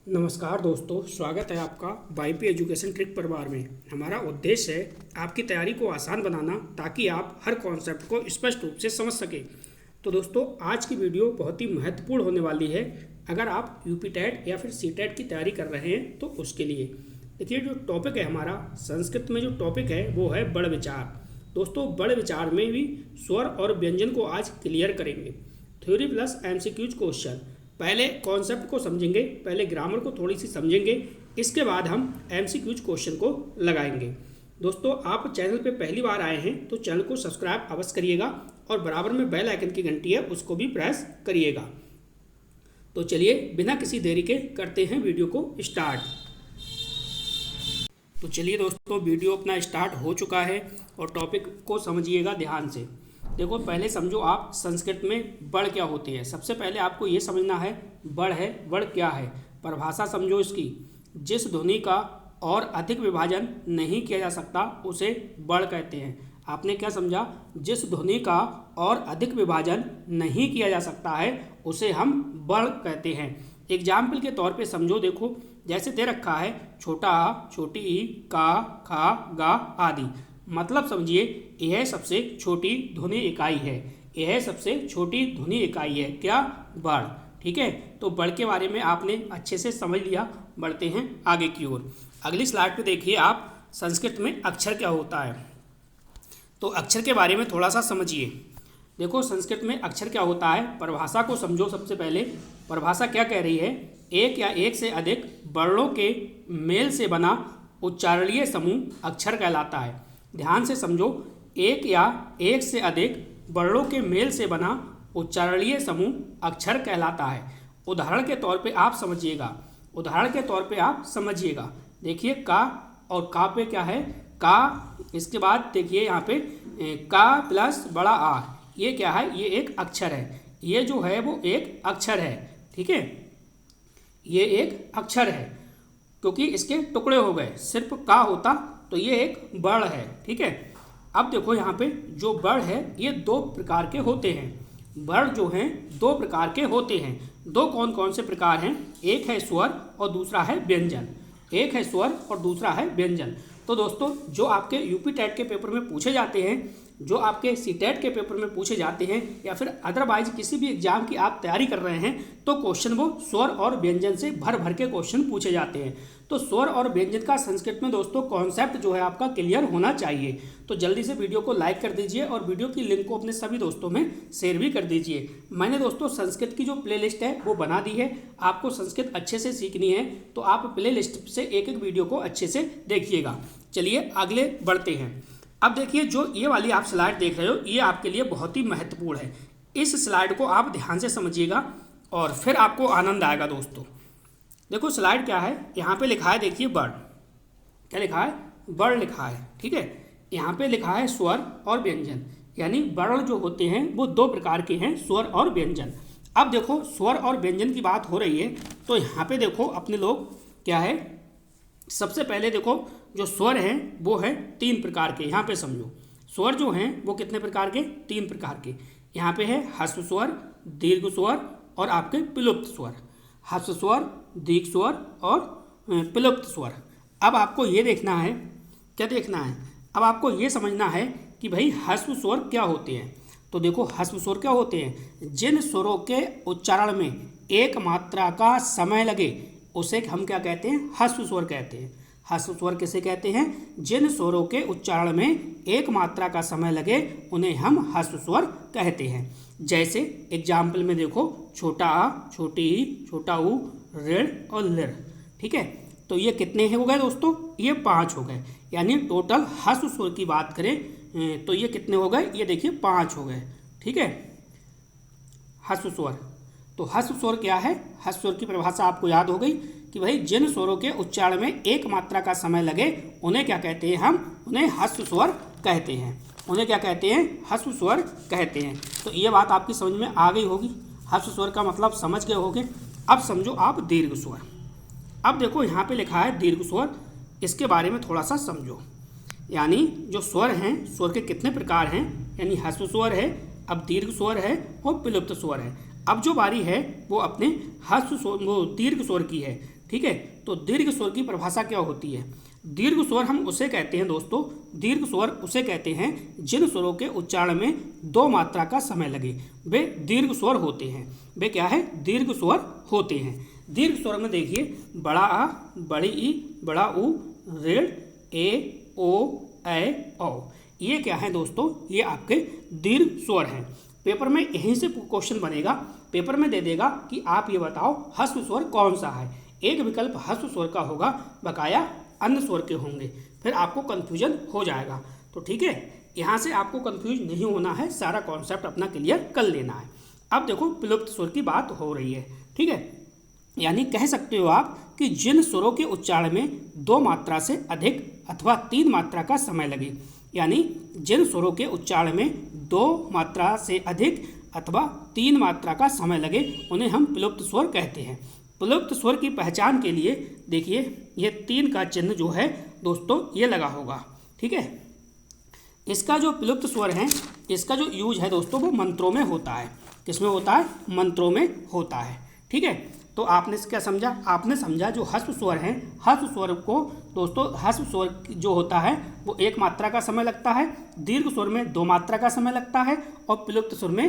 नमस्कार दोस्तों, स्वागत है आपका वाईपी एजुकेशन ट्रिक परिवार में। हमारा उद्देश्य है आपकी तैयारी को आसान बनाना ताकि आप हर कॉन्सेप्ट को स्पष्ट रूप से समझ सकें। तो दोस्तों, आज की वीडियो बहुत ही महत्वपूर्ण होने वाली है अगर आप यूपी टेट या फिर सी टेट की तैयारी कर रहे हैं तो उसके लिए। देखिए, जो टॉपिक है हमारा संस्कृत में, जो टॉपिक है वो है बड़ विचार। दोस्तों, बड़ विचार में भी स्वर और व्यंजन को आज क्लियर करेंगे। Theory plus MCQs question. पहले कॉन्सेप्ट को समझेंगे, पहले ग्रामर को थोड़ी सी समझेंगे, इसके बाद हम एमसीक्यूज क्वेश्चन को लगाएंगे। दोस्तों, आप चैनल पे पहली बार आए हैं तो चैनल को सब्सक्राइब अवश्य करिएगा और बराबर में बेल आइकन की घंटी है उसको भी प्रेस करिएगा। तो चलिए बिना किसी देरी के करते हैं वीडियो को स्टार्ट। तो चलिए दोस्तों, वीडियो अपना स्टार्ट हो चुका है और टॉपिक को समझिएगा ध्यान से। देखो, पहले समझो आप संस्कृत में बड़ क्या होती है। सबसे पहले आपको ये समझना है बड़ है, बड़ क्या है। परिभाषा समझो इसकी, जिस ध्वनि का और अधिक विभाजन नहीं किया जा सकता उसे बड़ कहते हैं। आपने क्या समझा? जिस ध्वनि का और अधिक विभाजन नहीं किया जा सकता है उसे हम बड़ कहते हैं। एग्जाम्पल के तौर पे समझो, देखो जैसे दे रखा है छोटा आ, छोटी ई, का, खा, गा आदि। मतलब समझिए यह सबसे छोटी ध्वनि इकाई है। यह सबसे छोटी ध्वनि इकाई है क्या? बड़। ठीक है, तो बड़ के बारे में आपने अच्छे से समझ लिया। बढ़ते हैं आगे की ओर। अगली स्लाइड पे देखिए आप, संस्कृत में अक्षर क्या होता है। तो अक्षर के बारे में थोड़ा सा समझिए। देखो, संस्कृत में अक्षर क्या होता है, परिभाषा को समझो। सबसे पहले परिभाषा क्या कह रही है? एक या एक से अधिक वर्णों के मेल से बना उच्चारणीय समूह अक्षर कहलाता है। ध्यान से समझो, एक या एक से अधिक वर्णों के मेल से बना उच्चारणीय समूह अक्षर कहलाता है। उदाहरण के तौर पे आप समझिएगा, उदाहरण के तौर पे आप समझिएगा। देखिए, का और का पे क्या है? का, इसके बाद देखिए यहाँ पे का प्लस बड़ा आ, ये क्या है? ये एक अक्षर है। ये जो है वो एक अक्षर है। ठीक है, ये एक अक्षर है क्योंकि इसके टुकड़े हो गए। सिर्फ का होता तो ये एक बड़ है। ठीक है, अब देखो यहाँ पे जो बड़ है ये दो प्रकार के होते हैं। बड़ जो हैं दो प्रकार के होते हैं। दो कौन कौन से प्रकार हैं? एक है स्वर और दूसरा है व्यंजन। एक है स्वर और दूसरा है व्यंजन। तो दोस्तों, जो आपके यूपी टेट के पेपर में पूछे जाते हैं, जो आपके सी टेट के पेपर में पूछे जाते हैं, या फिर अदरवाइज किसी भी एग्जाम की आप तैयारी कर रहे हैं तो क्वेश्चन वो स्वर और व्यंजन से भर भर के क्वेश्चन पूछे जाते हैं। तो स्वर और व्यंजन का संस्कृत में दोस्तों कॉन्सेप्ट जो है आपका क्लियर होना चाहिए। तो जल्दी से वीडियो को लाइक कर दीजिए और वीडियो की लिंक को अपने सभी दोस्तों में शेयर भी कर दीजिए। मैंने दोस्तों संस्कृत की जो प्लेलिस्ट है वो बना दी है। आपको संस्कृत अच्छे से सीखनी है तो आप प्लेलिस्ट से एक एक वीडियो को अच्छे से देखिएगा। चलिए आगे बढ़ते हैं। अब देखिए, जो ये वाली आप स्लाइड देख रहे हो ये आपके लिए बहुत ही महत्वपूर्ण है। इस स्लाइड को आप ध्यान से समझिएगा और फिर आपको आनंद आएगा। दोस्तों देखो, स्लाइड क्या है, यहाँ पे लिखा है, देखिए बड़। क्या लिखा है? बड़ लिखा है। ठीक है, यहाँ पे लिखा है स्वर और व्यंजन, यानी बड़ जो होते हैं वो दो प्रकार के हैं, स्वर और व्यंजन। अब देखो, स्वर और व्यंजन की बात हो रही है तो यहाँ पे देखो अपने लोग क्या है, सबसे पहले देखो जो स्वर हैं वो है तीन प्रकार के। यहाँ पे समझो, स्वर जो हैं वो कितने प्रकार के? तीन प्रकार के। यहाँ पे है ह्रस्व स्वर, दीर्घ स्वर और आपके प्लुप्त स्वर। ह्रस्व स्वर, दीर्घ स्वर और प्लुप्त स्वर। अब आपको ये देखना है, क्या देखना है? अब आपको ये समझना है कि भाई ह्रस्व स्वर क्या होते हैं। तो देखो, ह्रस्व स्वर क्या होते हैं? जिन स्वरों के उच्चारण में एक मात्रा का समय लगे उसे हम क्या कहते हैं? ह्रस्व स्वर कहते हैं। ह्रस्व स्वर किसे कहते हैं? जिन स्वरों के उच्चारण में एक मात्रा का समय लगे उन्हें हम ह्रस्व स्वर कहते हैं। जैसे एग्जाम्पल में देखो, छोटा आ, छोटी ई, छोटा ऊ, ऋण और लिर। ठीक है, तो ये कितने हो गए दोस्तों? ये 5 हो गए। यानी टोटल ह्रस्व स्वर की बात करें तो ये कितने हो गए? ये देखिए 5 हो गए। ठीक है, ह्रस्व स्वर। तो ह्रस्व स्वर क्या है? ह्रस्व स्वर की परिभाषा आपको याद हो गई कि भाई जिन स्वरों के उच्चारण में एक मात्रा का समय लगे उन्हें क्या कहते हैं? हम उन्हें ह्रस्व स्वर कहते हैं। उन्हें क्या कहते हैं? ह्रस्व स्वर कहते हैं। तो ये बात आपकी समझ में आ गई होगी। ह्रस्व स्वर का मतलब समझ गए होगे। अब समझो आप दीर्घ स्वर। अब देखो यहाँ पे लिखा है दीर्घ स्वर, इसके बारे में थोड़ा सा समझो। यानी जो स्वर हैं, स्वर के कितने प्रकार हैं? यानी ह्रस्व स्वर है, अब दीर्घ स्वर है और प्लुप्त स्वर है। अब जो बारी है वो अपने ह्रस्व स्वर, वो दीर्घ स्वर की है। ठीक है। तो दीर्घ स्वर की परिभाषा क्या होती है? दीर्घ स्वर हम उसे कहते हैं दोस्तों, दीर्घ स्वर उसे कहते हैं जिन स्वरों के उच्चारण में 2 मात्रा का समय लगे, वे दीर्घ स्वर होते हैं। वे क्या है? दीर्घ स्वर होते हैं। दीर्घ स्वर में देखिए बड़ा आ, बड़ी ई, बड़ा ऊ, ऋ, ए, ओ, ऐ, औ, ये क्या है दोस्तों? ये आपके दीर्घ स्वर हैं। पेपर में यहीं से क्वेश्चन बनेगा, पेपर में दे देगा कि आप ये बताओ ह्रस्व स्वर कौन सा है। एक विकल्प ह्रस्व स्वर का होगा, बकाया अन्य स्वर के होंगे, फिर आपको कन्फ्यूजन हो जाएगा। तो ठीक है, यहाँ से आपको कन्फ्यूज नहीं होना है, सारा कॉन्सेप्ट अपना क्लियर कर लेना है। अब देखो विलुप्त स्वर की बात हो रही है, ठीक है। यानी कह सकते हो आप कि जिन स्वरों के उच्चारण में 2 मात्रा से अधिक अथवा 3 मात्रा का समय लगे, यानी जिन स्वरों के उच्चारण में 2 मात्रा से अधिक अथवा 3 मात्रा का समय लगे, उन्हें हम विलुप्त स्वर कहते हैं। विलुप्त स्वर की पहचान के लिए देखिए ये 3 का चिन्ह जो है दोस्तों ये लगा होगा, ठीक है। इसका जो विलुप्त स्वर है, इसका जो यूज है दोस्तों वो मंत्रों में होता है। किसमें होता है? मंत्रों में होता है, ठीक है। तो आपने क्या समझा? आपने समझा जो ह्रस्व स्वर हैं, ह्रस्व स्वर को दोस्तों, ह्रस्व स्वर जो होता है वो 1 मात्रा का समय लगता है, दीर्घ स्वर में 2 मात्रा का समय लगता है, और विलुप्त स्वर में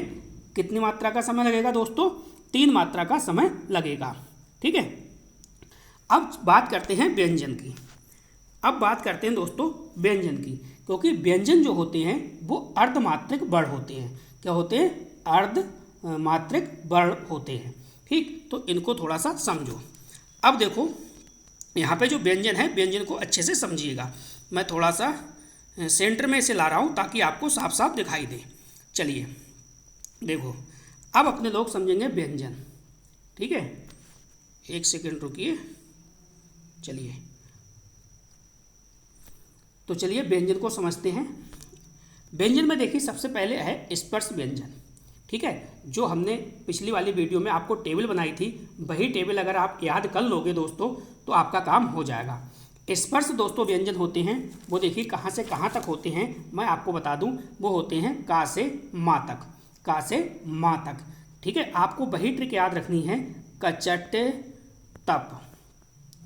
कितनी मात्रा का समय लगेगा दोस्तों? 3 मात्रा का समय लगेगा, ठीक है। अब बात करते हैं व्यंजन की। अब बात करते हैं दोस्तों व्यंजन की, क्योंकि व्यंजन जो होते हैं वो अर्धमात्रिक वर्ण होते हैं। क्या होते हैं? अर्धमात्रिक वर्ण होते हैं, ठीक। तो इनको थोड़ा सा समझो। अब देखो यहाँ पे जो व्यंजन है, व्यंजन को अच्छे से समझिएगा। मैं थोड़ा सा सेंटर में इसे ला रहा हूँ ताकि आपको साफ साफ दिखाई दे। चलिए देखो, अब अपने लोग समझेंगे व्यंजन, ठीक है। 1 सेकेंड रुकिए। चलिए तो चलिए व्यंजन को समझते हैं। व्यंजन में देखिए सबसे पहले है स्पर्श व्यंजन, ठीक है। जो हमने पिछली वाली वीडियो में आपको टेबल बनाई थी, वही टेबल अगर आप याद कर लोगे दोस्तों तो आपका काम हो जाएगा। स्पर्श दोस्तों व्यंजन होते हैं, वो देखिए कहाँ से कहाँ तक होते हैं, मैं आपको बता दूं। वो होते हैं का से माँ तक, का से माँ तक, ठीक है। आपको वही ट्रिक याद रखनी है, कचटे तप,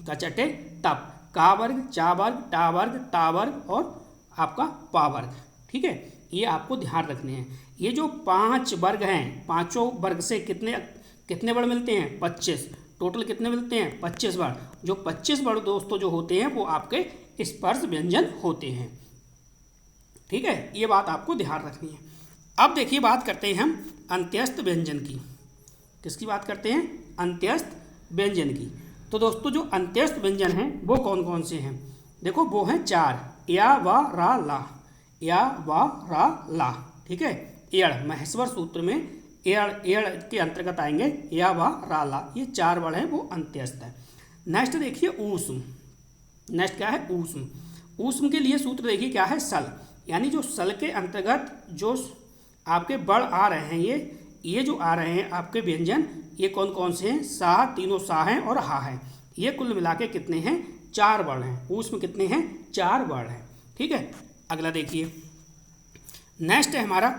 कचटे तप, का वर्ग, चा वर्ग, टा वर्ग, ता वर्ग और आपका पा वर्ग, ठीक है। ये आपको ध्यान रखने हैं। ये जो 5 वर्ग हैं, पांचों वर्ग से कितने वर्ण मिलते हैं? 25। टोटल कितने मिलते हैं? 25 वर्ण। जो 25 वर्ण दोस्तों जो होते हैं वो आपके स्पर्श व्यंजन होते हैं, ठीक है। ये बात आपको ध्यान रखनी है। अब देखिए बात करते हैं हम अंत्यस्थ व्यंजन की। किसकी बात करते हैं? अंत्यस्थ व्यंजन की। तो दोस्तों जो अंत्यस्थ व्यंजन हैं वो कौन कौन से हैं? देखो वो हैं 4, या, वा, रा, ला, या, वा, रा, ला, ठीक है। एड़, महेश्वर सूत्र में एड़ एड़ के अंतर्गत आएंगे या, वा, रा, ला, ये 4 वर्ण हैं वो अंत्यस्थ है। नेक्स्ट देखिए ऊष्म। नेक्स्ट क्या है? ऊष्म। ऊष्म के लिए सूत्र देखिए क्या है? सल, यानी जो सल के अंतर्गत जो आपके वर्ण आ रहे हैं, ये जो आ रहे हैं आपके व्यंजन, ये कौन कौन से हैं? सा, तीनों सा हैं और हा हैं। ये कुल मिला के कितने हैं? 4 वर्ण हैं। ऊष्म कितने हैं? 4 वर्ण हैं, ठीक है। अगला देखिए, नेक्स्ट है हमारा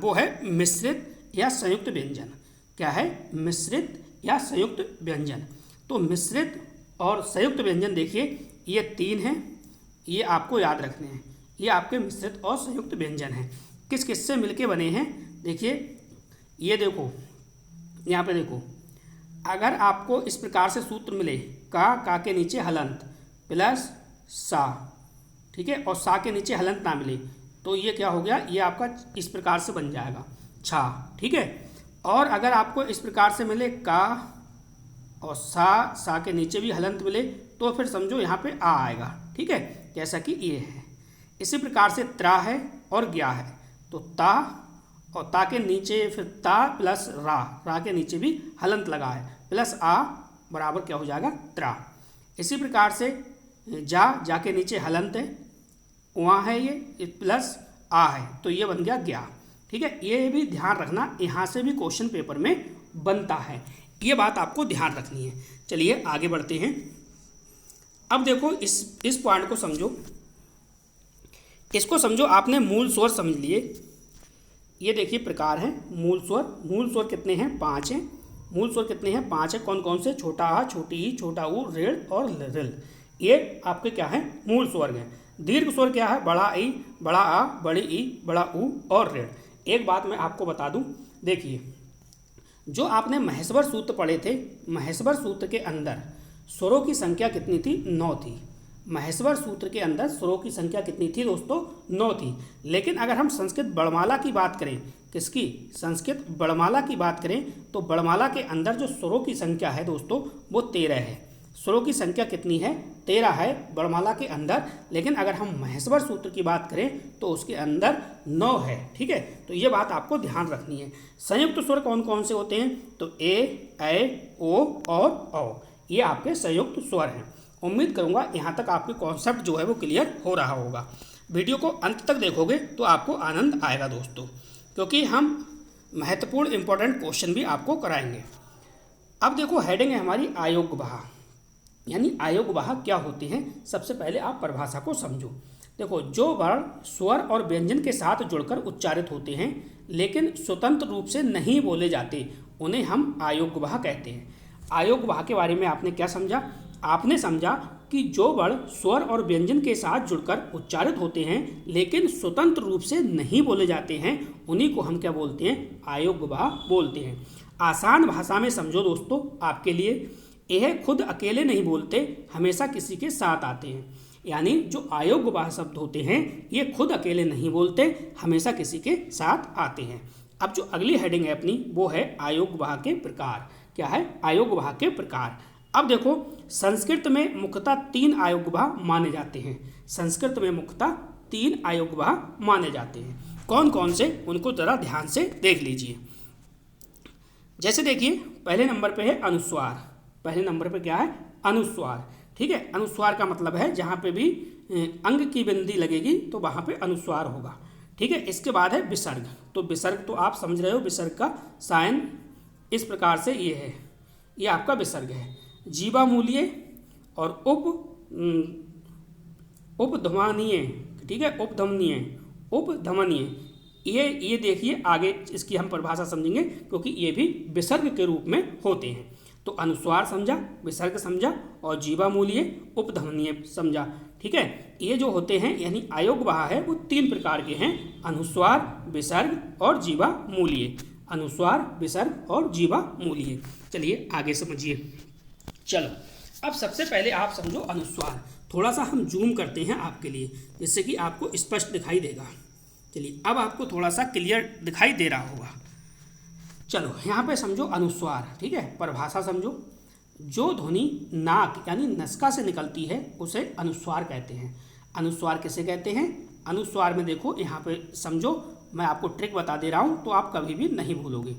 वो है मिश्रित या संयुक्त व्यंजन। क्या है? मिश्रित या संयुक्त व्यंजन। तो मिश्रित और संयुक्त व्यंजन देखिए ये 3 हैं, ये आपको याद रखने हैं। ये आपके मिश्रित और संयुक्त व्यंजन हैं। किस किस से मिलके बने हैं? देखिए ये देखो, यहाँ पे देखो, अगर आपको इस प्रकार से सूत्र मिले, का के नीचे हलंत प्लस सा, ठीक है, और सा के नीचे हलंत ना मिले, तो ये क्या हो गया? ये आपका इस प्रकार से बन जाएगा छा, ठीक है। और अगर आपको इस प्रकार से मिले का और सा के नीचे भी हलंत मिले, तो फिर समझो यहाँ पे आ आएगा, ठीक है, जैसा कि ये है। इसी प्रकार से त्रा है और ज्ञा है, तो ता और ता के नीचे फिर ता प्लस रा के नीचे भी हलंत लगा है, प्लस आ बराबर क्या हो जाएगा? त्रा। इसी प्रकार से जा के नीचे हलंत है, वहाँ है ये प्लस आ है, तो ये बन गया ज्ञा, ठीक है। ये भी ध्यान रखना, यहाँ से भी क्वेश्चन पेपर में बनता है, ये बात आपको ध्यान रखनी है। चलिए आगे बढ़ते हैं। अब देखो इस पॉइंट को समझो, इसको समझो। आपने मूल स्वर समझ लिए, ये देखिए प्रकार है मूल स्वर। मूल स्वर कितने हैं? 5 हैं। मूल स्वर कितने हैं? 5 है। कौन कौन से? छोटा आ, छोटी ई, छोटा ऊ, ऋण और रिल। ये आपके क्या है? मूल स्वर हैं। दीर्घ स्वर क्या है? बड़ा ई, बड़ा आ, बड़ी ई, बड़ा ऊ और ऋण। एक बात मैं आपको बता दूं, देखिए जो आपने महेश्वर सूत्र पढ़े थे, महेश्वर सूत्र के अंदर स्वरों की संख्या कितनी थी? 9 थी। महेश्वर सूत्र के अंदर स्वरों की संख्या कितनी थी दोस्तों? 9 थी। लेकिन अगर हम संस्कृत वर्णमाला की बात करें, किसकी? संस्कृत वर्णमाला की बात करें तो वर्णमाला के अंदर जो स्वरों की संख्या है दोस्तों वो 13 है। स्वरों की संख्या कितनी है? 13 है वर्णमाला के अंदर। लेकिन अगर हम महेश्वर सूत्र की बात करें तो उसके अंदर 9 है। ठीक है, तो ये बात आपको ध्यान रखनी है। संयुक्त स्वर कौन कौन से होते हैं? तो ए, ओ और औ, ये आपके संयुक्त स्वर हैं। उम्मीद करूंगा यहाँ तक आपके कॉन्सेप्ट जो है वो क्लियर हो रहा होगा। वीडियो को अंत तक देखोगे तो आपको आनंद आएगा दोस्तों, क्योंकि हम महत्वपूर्ण इंपॉर्टेंट क्वेश्चन भी आपको कराएंगे। अब देखो हेडिंग है हमारी अयोग्यवाह, यानी अयोग्यवाह क्या होती हैं। सबसे पहले आप परिभाषा को समझो। देखो, जो वर्ण स्वर और व्यंजन के साथ जुड़कर उच्चारित होते हैं लेकिन स्वतंत्र रूप से नहीं बोले जाते, उन्हें हम अयोग्यवाह कहते हैं। अयोग्यवाह के बारे में आपने क्या समझा? आपने समझा कि जो वर्ण स्वर और व्यंजन के साथ जुड़कर उच्चारित होते हैं लेकिन स्वतंत्र रूप से नहीं बोले जाते हैं, उन्हीं को हम क्या बोलते हैं? अयोग्यवाह बोलते हैं। आसान भाषा में समझो दोस्तों आपके लिए, यह खुद अकेले नहीं बोलते, हमेशा किसी के साथ आते हैं। यानी जो अयोग्यवाह शब्द होते हैं ये खुद अकेले नहीं बोलते, हमेशा किसी के साथ आते हैं। अब जो अगली हेडिंग है अपनी वो है अयोग्यवाह के प्रकार। क्या है? अयोग्यवाह के प्रकार। अब देखो, संस्कृत में मुख्यतः 3 अयोग्यवाह माने जाते हैं। संस्कृत में मुख्यतः 3 अयोग्यवाह माने जाते हैं। कौन कौन से? उनको जरा ध्यान से देख लीजिए। जैसे देखिए, पहले नंबर पे है अनुस्वार। पहले नंबर पे क्या है? अनुस्वार। ठीक है, अनुस्वार का मतलब है जहाँ पे भी अंग की बिंदी लगेगी तो वहाँ पे अनुस्वार होगा। ठीक है, इसके बाद है विसर्ग। तो विसर्ग तो आप समझ रहे हो, विसर्ग का साइन इस प्रकार से ये है, ये आपका विसर्ग है। जीवामूलीय और उपधमनीय। ठीक है, उपधमनीय ये देखिए आगे इसकी हम परिभाषा समझेंगे, क्योंकि ये भी विसर्ग के रूप में होते हैं। तो अनुस्वार समझा, विसर्ग समझा और जीवामूलीय, उपधमनीय समझा। ठीक है, ये जो होते हैं यानी अयोग्यवाह है वो 3 प्रकार के हैं, अनुस्वार, विसर्ग और जीवामूलीय। अनुस्वार, विसर्ग और जीवामूलीय। चलिए आगे समझिए। चलो, अब सबसे पहले आप समझो अनुस्वार। थोड़ा सा हम जूम करते हैं आपके लिए, जिससे कि आपको स्पष्ट दिखाई देगा। चलिए, अब आपको थोड़ा सा क्लियर दिखाई दे रहा होगा। चलो, यहाँ पे समझो अनुस्वार। ठीक है, परिभाषा समझो। जो ध्वनि नाक यानी नसका से निकलती है उसे अनुस्वार कहते हैं। अनुस्वार किसे कहते हैं? अनुस्वार में देखो यहाँ पे समझो, मैं आपको ट्रिक बता दे रहा हूँ तो आप कभी भी नहीं भूलोगे।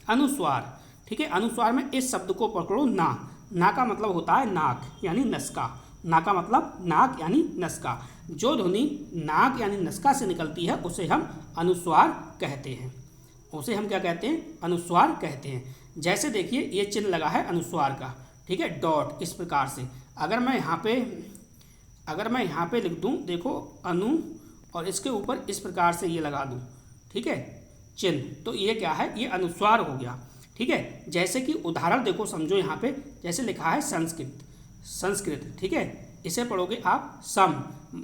अनुस्वार, ठीक है, अनुस्वार में इस शब्द को पकड़ो, ना। ना का मतलब होता है नाक यानी नसका। ना का मतलब नाक यानी नसका। जो ध्वनि नाक यानी नसका से निकलती है उसे हम अनुस्वार कहते हैं। उसे हम क्या कहते हैं? अनुस्वार कहते हैं। जैसे देखिए ये चिन्ह लगा है अनुस्वार का, ठीक है, डॉट, इस प्रकार से। अगर मैं यहाँ पे लिख दूँ, देखो अनु, और इसके ऊपर इस प्रकार से ये लगा दूँ, ठीक है, चिन्ह, तो ये क्या है? ये अनुस्वार हो गया। ठीक है, जैसे कि उदाहरण देखो, समझो यहाँ पे जैसे लिखा है संस्कृत, ठीक है, इसे पढ़ोगे आप सम,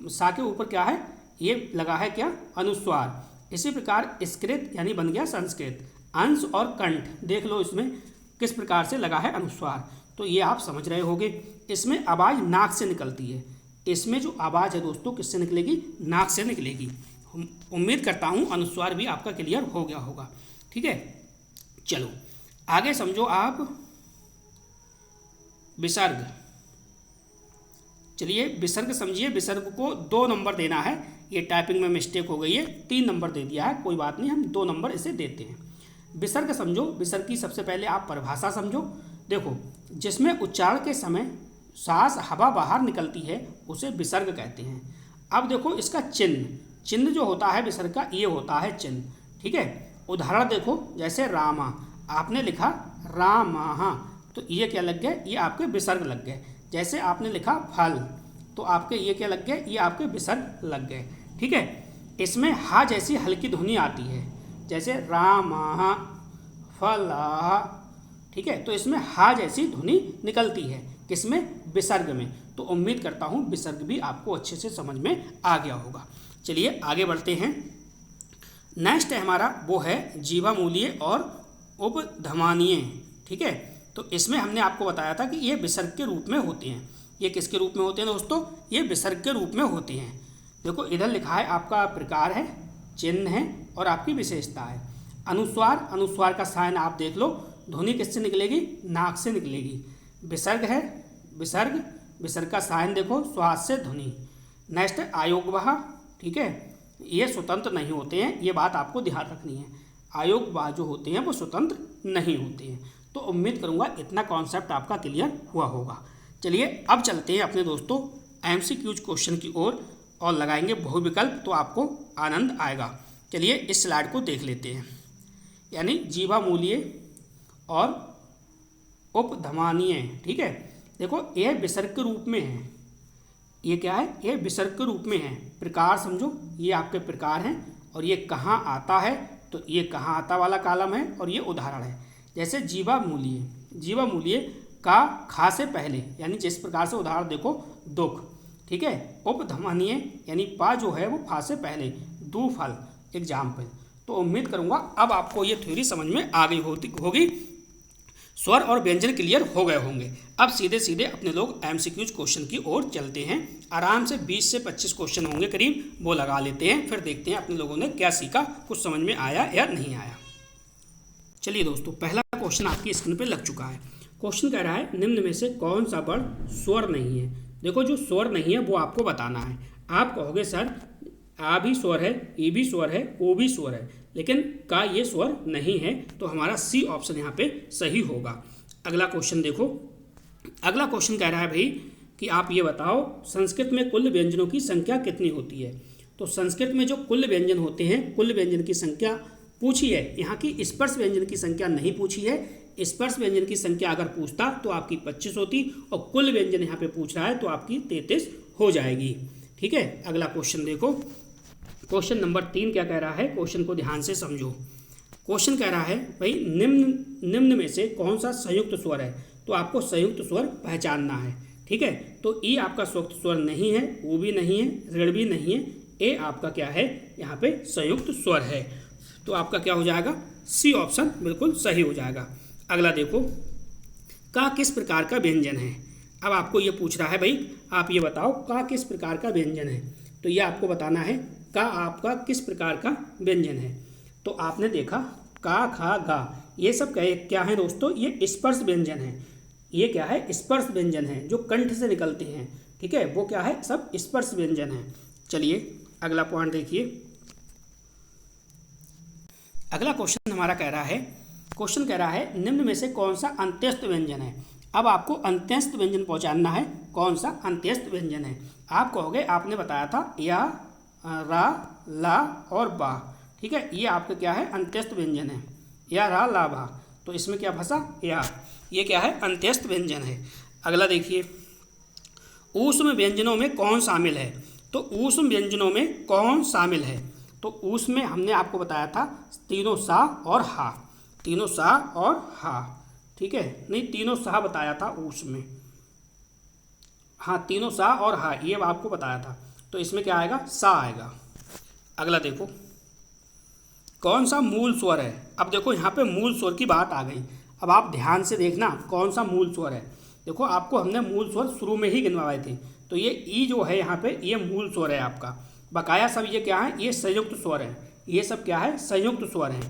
सा के ऊपर क्या है? ये लगा है क्या? अनुस्वार। इसी प्रकार स्कृत यानी बन गया संस्कृत। अंश और कंठ देख लो, इसमें किस प्रकार से लगा है अनुस्वार। तो ये आप समझ रहे होगे। इसमें आवाज़ नाक से निकलती है। इसमें जो आवाज़ है दोस्तों किससे निकलेगी? नाक से निकलेगी। उम्मीद करता हूँ अनुस्वार भी आपका क्लियर हो गया होगा। ठीक है, चलो आगे समझो आप विसर्ग। चलिए विसर्ग समझिए। विसर्ग को 2 नंबर देना है। ये टाइपिंग में मिस्टेक हो गई है, 3 नंबर दे दिया है, कोई बात नहीं, हम 2 नंबर इसे देते हैं। विसर्ग समझो। विसर्ग की सबसे पहले आप परिभाषा समझो। देखो, जिसमें उच्चारण के समय सांस हवा बाहर निकलती है उसे विसर्ग कहते हैं। अब देखो इसका चिन्ह जो होता है विसर्ग का, ये होता है चिन्ह। ठीक है, उदाहरण देखो, जैसे रामा, आपने लिखा रामा, तो ये क्या लग गया? ये आपके विसर्ग लग गए। जैसे आपने लिखा फल, तो आपके ये क्या लग गए? ये आपके विसर्ग लग गए। ठीक है, इसमें हा जैसी हल्की ध्वनि आती है, जैसे रामा, फला, ठीक है, तो इसमें हा जैसी ध्वनि निकलती है, किसमें, विसर्ग में। तो उम्मीद करता हूँ विसर्ग भी आपको अच्छे से समझ में आ गया होगा। चलिए आगे बढ़ते हैं। नेक्स्ट है हमारा वो है जीवामूलीय और उपधमानीय। ठीक है, तो इसमें हमने आपको बताया था कि ये विसर्ग के रूप में होते हैं। ये किसके रूप में होते हैं दोस्तों, ये विसर्ग के रूप में होते हैं। देखो इधर लिखा है आपका प्रकार है, चिन्ह है और आपकी विशेषता है। अनुस्वार, अनुस्वार का साइन आप देख लो, ध्वनि किससे निकलेगी, नाक से निकलेगी। विसर्ग है, विसर्ग, विसर्ग का साइन देखो, श्वास से ध्वनि। नेक्स्ट आयोगवाह, ठीक है, ये स्वतंत्र नहीं होते हैं, ये बात आपको ध्यान रखनी है। आयोगवाह जो होते हैं वो स्वतंत्र नहीं होते हैं। तो उम्मीद करूँगा इतना कॉन्सेप्ट आपका क्लियर हुआ होगा। चलिए अब चलते हैं अपने दोस्तों MCQ क्वेश्चन की ओर और लगाएंगे बहुविकल्प, तो आपको आनंद आएगा। चलिए इस स्लाइड को देख लेते हैं। यानी जीवामूलीय और उपधमानीय। ठीक है, देखो यह विसर्ग के रूप में है। ये क्या है, ये विसर्ग के रूप में है। प्रकार समझो, ये आपके प्रकार हैं और ये कहाँ आता है, तो ये कहाँ आता वाला कालम है और ये उदाहरण है। जैसे जीवामूलीय, जीवामूलीय का खा से पहले, यानी जिस प्रकार से उदाहरण देखो, दुख। ठीक है, उपधमानीय यानी पा जो है वो फा से पहले, दूफल, एग्जाम्पल। तो उम्मीद करूँगा अब आपको ये थ्योरी समझ में आ गई होगी। स्वर और व्यंजन क्लियर हो गए होंगे। अब सीधे सीधे अपने लोग MCQ क्वेश्चन की ओर चलते हैं। आराम से 20 से 25 क्वेश्चन होंगे करीब, वो लगा लेते हैं, फिर देखते हैं अपने लोगों ने क्या सीखा, कुछ समझ में आया या नहीं आया। चलिए दोस्तों, पहला क्वेश्चन आपकी स्क्रीन पे लग चुका है। क्वेश्चन कह रहा है निम्न में से कौन सा वर्ण स्वर नहीं है। देखो जो स्वर नहीं है वो आपको बताना है। आप कहोगे सर आ भी स्वर है, ई भी स्वर है, ओ भी स्वर है, लेकिन का ये स्वर नहीं है, तो हमारा सी ऑप्शन यहाँ पे सही होगा। अगला क्वेश्चन देखो। अगला क्वेश्चन कह रहा है भाई कि आप ये बताओ संस्कृत में कुल व्यंजनों की संख्या कितनी होती है। तो संस्कृत में जो कुल व्यंजन होते हैं, कुल व्यंजन की संख्या पूछी है। यहाँ की स्पर्श व्यंजन की संख्या नहीं पूछी है। स्पर्श व्यंजन की संख्या अगर पूछता तो आपकी 25 होती, और कुल व्यंजन यहाँ पे पूछ रहा है तो आपकी 33 हो जाएगी। ठीक है, अगला क्वेश्चन देखो। क्वेश्चन नंबर 3 क्या कह रहा है, क्वेश्चन को ध्यान से समझो। क्वेश्चन कह रहा है भाई निम्न में से कौन सा संयुक्त स्वर है। तो आपको संयुक्त स्वर पहचानना है। ठीक है, तो ई आपका संयुक्त स्वर नहीं है, ओ भी नहीं है, ऋण भी नहीं है, ए आपका क्या है, यहाँ पे संयुक्त स्वर है। तो आपका क्या हो जाएगा, सी ऑप्शन बिल्कुल सही हो जाएगा। अगला देखो, का किस प्रकार का व्यंजन है। अब आपको ये पूछ रहा है भाई आप ये बताओ का किस प्रकार का व्यंजन है। तो ये आपको बताना है का आपका किस प्रकार का व्यंजन है। तो आपने देखा का, खा, गा, ये सब क्या है दोस्तों, ये स्पर्श व्यंजन है। ये क्या है, स्पर्श व्यंजन है जो कंठ से निकलते हैं। ठीक है, वो क्या है, सब स्पर्श व्यंजन है। चलिए अगला पॉइंट देखिए। अगला क्वेश्चन हमारा कह रहा है, क्वेश्चन कह रहा है निम्न में से कौन सा अंत्यस्थ व्यंजन है। अब आपको अंत्यस्थ व्यंजन पहचानना है, कौन सा अंत्यस्थ व्यंजन है। आप कहोगे आपने बताया था या, रा, ला और बा। ठीक है, ये आपका क्या है, अंत्यस्थ व्यंजन है, या, रा, ला, बा। तो इसमें क्या फंसा, या, ये क्या है, अंत्यस्थ व्यंजन है। अगला देखिए, ऊष्म व्यंजनों में कौन शामिल है। तो ऊष्म व्यंजनों में कौन शामिल है। तो ऊष्म में हमने आपको बताया था तीनों सा और हा, तीनों सा और हा। ठीक है, नहीं तीनों सा बताया था ऊष्म में, हाँ तीनों सा और हा ये आपको बताया था। तो इसमें क्या आएगा, सा आएगा। अगला देखो, कौन सा मूल स्वर है। अब देखो यहाँ पे मूल स्वर की बात आ गई। अब आप ध्यान से देखना कौन सा मूल स्वर है। देखो आपको हमने मूल स्वर शुरू में ही गिनवाए थे। तो ये ई जो है यहाँ पे ये मूल स्वर है आपका। बकाया सब ये क्या है, ये संयुक्त स्वर है। ये सब क्या है, संयुक्त स्वर है।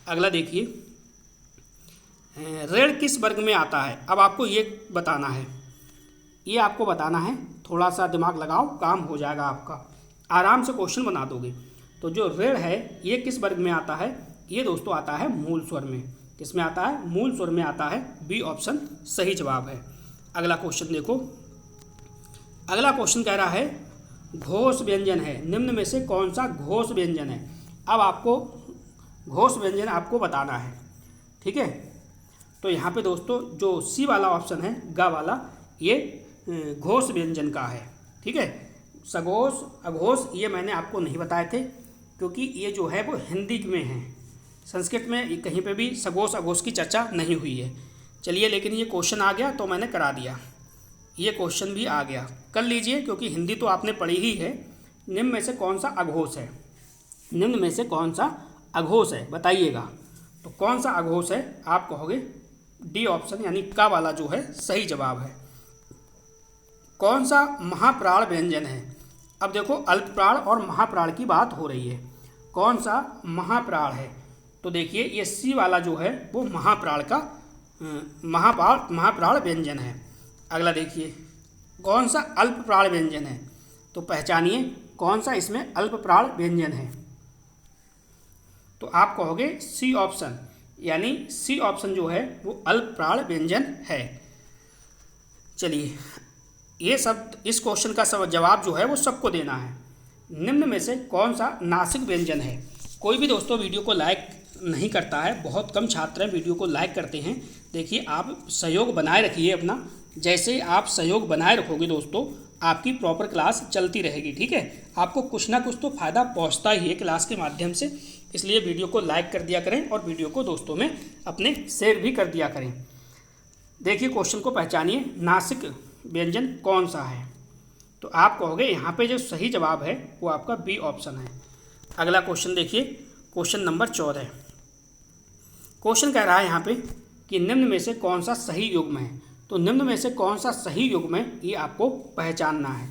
अगला देखिए, ऋण किस वर्ग में आता है। अब आपको ये बताना है, ये आपको बताना है। थोड़ा सा दिमाग लगाओ, काम हो जाएगा आपका, आराम से क्वेश्चन बना दोगे। तो जो ऋण है ये किस वर्ग में आता है। ये दोस्तों आता है मूल स्वर में। किस में आता है, मूल स्वर में आता है। बी ऑप्शन सही जवाब है। अगला क्वेश्चन देखो। अगला क्वेश्चन कह रहा है घोष व्यंजन है, निम्न में से कौन सा घोष व्यंजन है। अब आपको घोष व्यंजन आपको बताना है। ठीक है, तो यहाँ पे दोस्तों जो सी वाला ऑप्शन है, गा वाला, ये घोष व्यंजन का है। ठीक है, सघोष अघोष ये मैंने आपको नहीं बताए थे, क्योंकि ये जो है वो हिंदी में है। संस्कृत में कहीं पे भी सघोष अघोष की चर्चा नहीं हुई है। चलिए, लेकिन ये क्वेश्चन आ गया तो मैंने करा दिया, ये क्वेश्चन भी आ गया, कर लीजिए क्योंकि हिंदी तो आपने पढ़ी ही है। निम्न में से कौन सा अघोष है? निम्न में से कौन सा अघोष है बताइएगा। तो कौन सा अघोष है? आप कहोगे डी ऑप्शन यानी का वाला जो है सही जवाब है। कौन सा महाप्राण व्यंजन है? अब देखो अल्पप्राण और महाप्राण की बात हो रही है। कौन सा महाप्राण है? तो देखिए ये सी वाला जो है वो महाप्राण का महाप्राण व्यंजन है। अगला देखिए कौन सा अल्पप्राण व्यंजन है? तो पहचानिए कौन सा इसमें अल्पप्राण व्यंजन है। तो आप कहोगे सी ऑप्शन, यानी सी ऑप्शन जो है वो अल्पप्राण व्यंजन है। चलिए, ये सब इस क्वेश्चन का सब जवाब जो है वो सबको देना है। निम्न में से कौन सा नासिक व्यंजन है? कोई भी दोस्तों वीडियो को लाइक नहीं करता है, बहुत कम छात्र हैं वीडियो को लाइक करते हैं। देखिए आप सहयोग बनाए रखिए अपना, जैसे आप सहयोग बनाए रखोगे दोस्तों आपकी प्रॉपर क्लास चलती रहेगी। ठीक है, आपको कुछ ना कुछ तो फ़ायदा पहुंचता ही है क्लास के माध्यम से, इसलिए वीडियो को लाइक कर दिया करें और वीडियो को दोस्तों में अपने शेयर भी कर दिया करें। देखिए क्वेश्चन को पहचानिए, नासिक व्यंजन कौन सा है? तो आप कहोगे यहाँ पे जो सही जवाब है वो आपका बी ऑप्शन है। अगला क्वेश्चन देखिए, क्वेश्चन नंबर 14। क्वेश्चन कह रहा है यहाँ पे कि निम्न में से कौन सा सही युग्म है? तो निम्न में से कौन सा सही युग्म है ये आपको पहचानना है।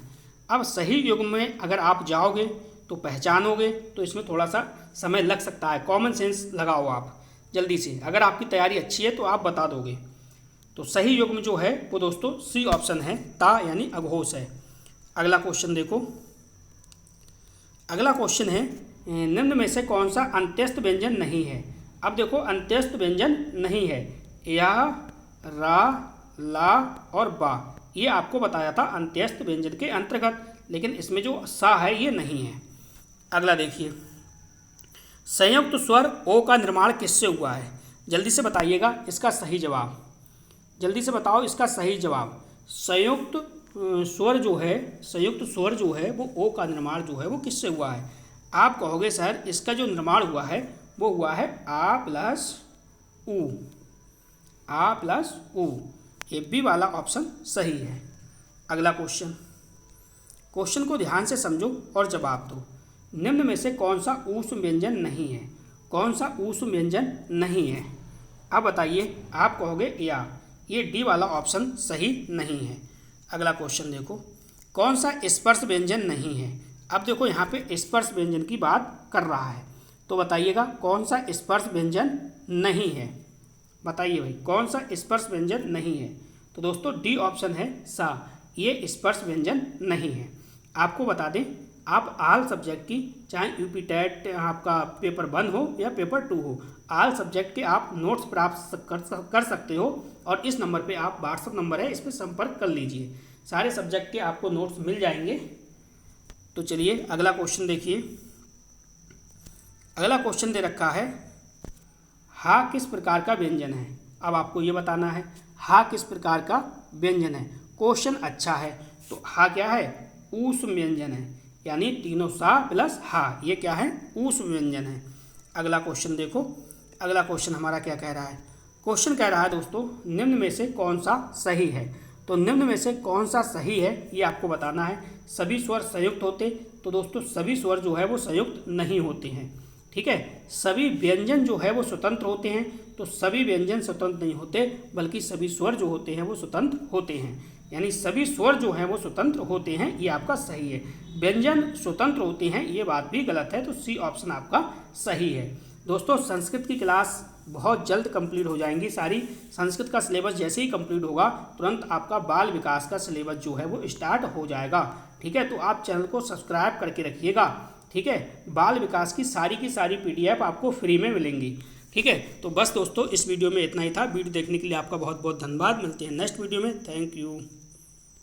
अब सही युग्म में अगर आप जाओगे तो पहचानोगे, तो इसमें थोड़ा सा समय लग सकता है। कॉमन सेंस लगाओ आप जल्दी से, अगर आपकी तैयारी अच्छी है तो आप बता दोगे। तो सही युग्म जो है वो दोस्तों सी ऑप्शन है, ता यानी अघोष है। अगला क्वेश्चन देखो, अगला क्वेश्चन है निम्न में से कौन सा अंत्यस्थ व्यंजन नहीं है? अब देखो अंत्यस्थ व्यंजन नहीं है, या, रा, ला और बा, ये आपको बताया था अंत्यस्थ व्यंजन के अंतर्गत, लेकिन इसमें जो सा है ये नहीं है। अगला देखिए, संयुक्त स्वर ओ का निर्माण किससे हुआ है? जल्दी से बताइएगा इसका सही जवाब, जल्दी से बताओ इसका सही जवाब। संयुक्त स्वर जो है वो ओ का निर्माण जो है वो किससे हुआ है? आप कहोगे सर इसका जो निर्माण हुआ है वो हुआ है आ प्लस ऊ, आ प्लस ऊ, ये बी वाला ऑप्शन सही है। अगला क्वेश्चन, क्वेश्चन को ध्यान से समझो और जवाब दो। निम्न में से कौन सा ऊष्म व्यंजन नहीं है? कौन सा ऊष्म व्यंजन नहीं है? अब बताइए, आप कहोगे या, ये डी वाला ऑप्शन सही नहीं है। अगला क्वेश्चन देखो, कौन सा स्पर्श व्यंजन नहीं है? अब देखो यहाँ पे स्पर्श व्यंजन की बात कर रहा है, तो बताइएगा कौन सा स्पर्श व्यंजन नहीं है? बताइए भाई कौन सा स्पर्श व्यंजन नहीं है? तो दोस्तों डी ऑप्शन है सा, ये स्पर्श व्यंजन नहीं है। आपको बता दें, आप आल सब्जेक्ट की, चाहे यूपी टेट आपका पेपर 1 हो या पेपर 2 हो, आल सब्जेक्ट के आप नोट्स प्राप्त कर सकते हो, और इस नंबर पे आप व्हाट्सअप नंबर है इस पर संपर्क कर लीजिए, सारे सब्जेक्ट के आपको नोट्स मिल जाएंगे। तो चलिए अगला क्वेश्चन देखिए, अगला क्वेश्चन दे रखा है हा किस प्रकार का व्यंजन है? अब आपको ये बताना है हा किस प्रकार का व्यंजन है। क्वेश्चन अच्छा है, तो हा क्या है? ऊष्म व्यंजन है, यानी तीनों सा प्लस हा, ये क्या है? ऊष्म व्यंजन है। अगला क्वेश्चन देखो, अगला क्वेश्चन हमारा क्या कह रहा है? क्वेश्चन कह रहा है दोस्तों निम्न में से कौन सा सही है? तो निम्न में से कौन सा सही है ये आपको बताना है। सभी स्वर संयुक्त होते, तो दोस्तों सभी स्वर जो है वो संयुक्त नहीं होते हैं। ठीक है, सभी व्यंजन जो है वो स्वतंत्र होते हैं, तो सभी व्यंजन स्वतंत्र नहीं होते, बल्कि सभी स्वर जो होते हैं वो स्वतंत्र होते हैं, यानी सभी स्वर जो हैं वो स्वतंत्र होते हैं, ये आपका सही है। व्यंजन स्वतंत्र होते हैं ये बात भी गलत है, तो सी ऑप्शन आपका सही है। दोस्तों संस्कृत की क्लास बहुत जल्द कंप्लीट हो जाएंगी सारी। संस्कृत का सिलेबस जैसे ही कंप्लीट होगा तुरंत आपका बाल विकास का सिलेबस जो है वो स्टार्ट हो जाएगा। ठीक है, तो आप चैनल को सब्सक्राइब करके रखिएगा। ठीक है, बाल विकास की सारी PDF आपको फ्री में मिलेंगी। ठीक है, तो बस दोस्तों इस वीडियो में इतना ही था। वीडियो देखने के लिए आपका बहुत बहुत धन्यवाद। मिलते हैं नेक्स्ट वीडियो में। Thank you.